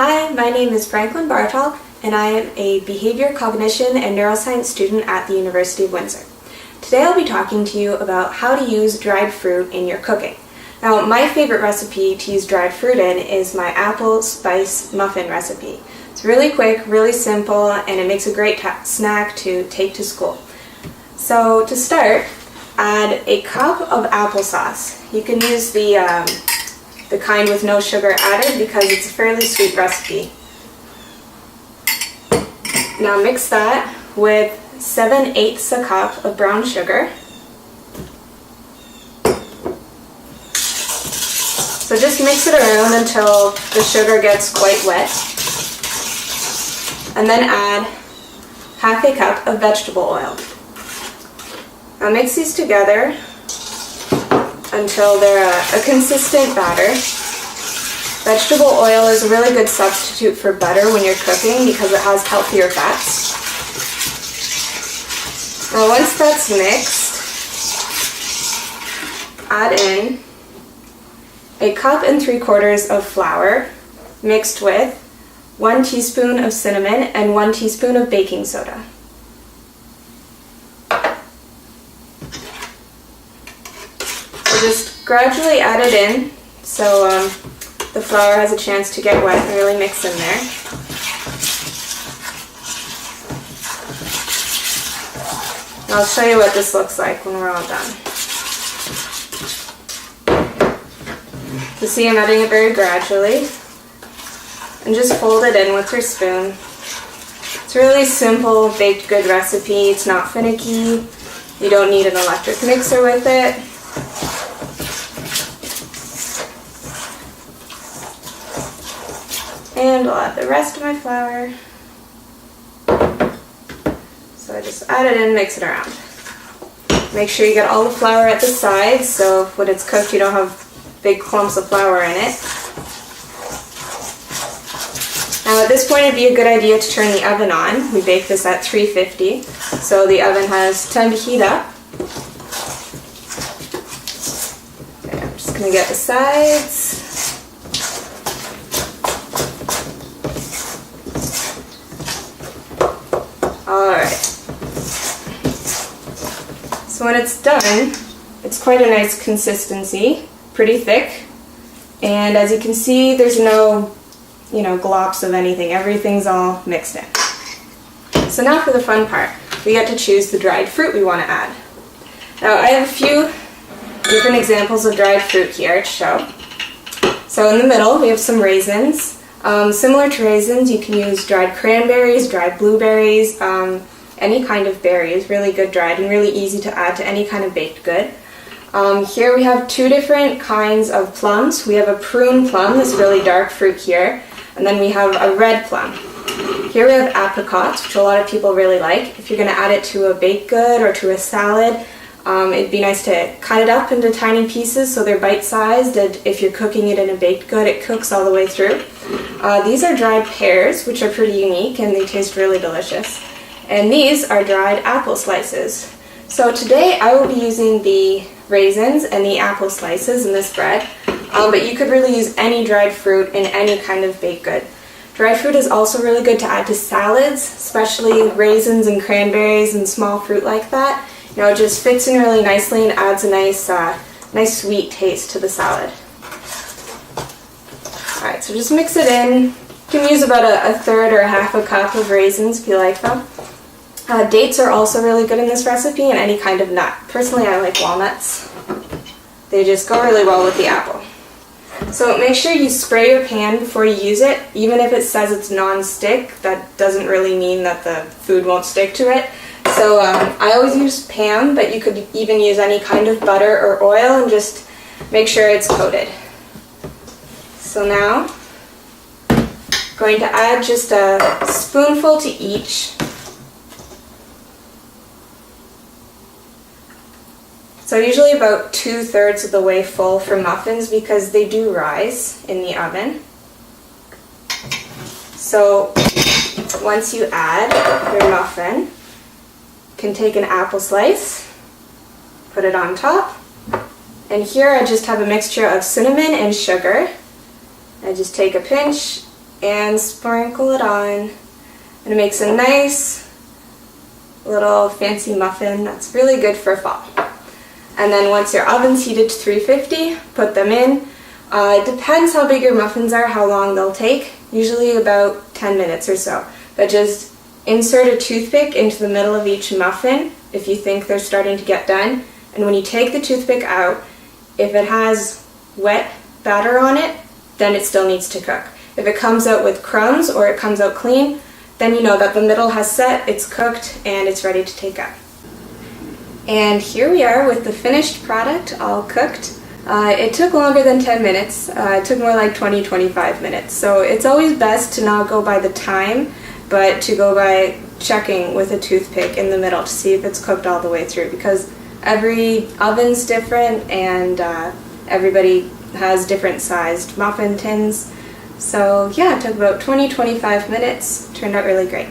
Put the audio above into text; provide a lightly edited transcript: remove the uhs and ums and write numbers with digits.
Hi, my name is Franklynn and I am a behavior, cognition, and neuroscience student at the University of Windsor. Today I'll be talking to you about how to use dried fruit in your cooking. Now, my favorite recipe to use dried fruit in is my apple spice muffin recipe. It's really quick, really simple, and it makes a great snack to take to school. So to start, add a cup of applesauce. You can use the kind with no sugar added because it's a fairly sweet recipe. Now mix that with 7/8 a cup of brown sugar. So just mix it around until the sugar gets quite wet. And then add half a cup of vegetable oil. Now mix these together until they're a consistent batter. Vegetable oil is a really good substitute for butter when you're cooking because it has healthier fats. Now once that's mixed, add in a cup and 3/4 of flour mixed with 1 teaspoon of cinnamon and 1 teaspoon of baking soda. Just gradually add it in so the flour has a chance to get wet and really mix in there. And I'll show you what this looks like when we're all done. You see I'm adding it very gradually and just fold it in with your spoon. It's a really simple baked good recipe. It's not finicky. You don't need an electric mixer with it. And I'll add the rest of my flour. So I just add it in, mix it around. Make sure you get all the flour at the sides so when it's cooked you don't have big clumps of flour in it. Now at this point it'd be a good idea to turn the oven on. We bake this at 350, so the oven has time to heat up. Okay, I'm just going to get the sides. Alright, so when it's done, it's quite a nice consistency, pretty thick, and as you can see there's no, glops of anything, everything's all mixed in. So now for the fun part, we get to choose the dried fruit we want to add. Now I have a few different examples of dried fruit here to show. So in the middle we have some raisins. Similar to raisins, you can use dried cranberries, dried blueberries, any kind of berry is really good dried and really easy to add to any kind of baked good. Here we have two different kinds of plums. We have a prune plum, this really dark fruit here, and then we have a red plum. Here we have apricots, which a lot of people really like. If you're going to add it to a baked good or to a salad, it'd be nice to cut it up into tiny pieces so they're bite-sized, and if you're cooking it in a baked good, it cooks all the way through. These are dried pears, which are pretty unique and they taste really delicious. And these are dried apple slices. So today I will be using the raisins and the apple slices in this bread, but you could really use any dried fruit in any kind of baked good. Dried fruit is also really good to add to salads, especially raisins and cranberries and small fruit like that. It just fits in really nicely and adds a nice sweet taste to the salad. Alright, so just mix it in. You can use about a third or a half a cup of raisins if you like them. Dates are also really good in this recipe and any kind of nut. Personally, I like walnuts. They just go really well with the apple. So make sure you spray your pan before you use it. Even if it says it's non-stick, that doesn't really mean that the food won't stick to it. So I always use Pam, but you could even use any kind of butter or oil and just make sure it's coated. So now, I'm going to add just a spoonful to each. So usually about 2/3 of the way full for muffins because they do rise in the oven. So once you add your muffin, you can take an apple slice, put it on top, and here I just have a mixture of cinnamon and sugar. I just take a pinch and sprinkle it on, and it makes a nice little fancy muffin that's really good for fall. And then once your oven's heated to 350, put them in. It depends how big your muffins are, how long they'll take, usually about 10 minutes or so. But just insert a toothpick into the middle of each muffin if you think they're starting to get done. And when you take the toothpick out, if it has wet batter on it, then it still needs to cook. If it comes out with crumbs or it comes out clean, then you know that the middle has set, it's cooked, and it's ready to take out. And here we are with the finished product, all cooked. It took longer than 10 minutes. It took more like 20-25 minutes. So it's always best to not go by the time, but to go by checking with a toothpick in the middle to see if it's cooked all the way through, because every oven's different and everybody has different sized muffin tins. So yeah, it took about 20-25 minutes. Turned out really great.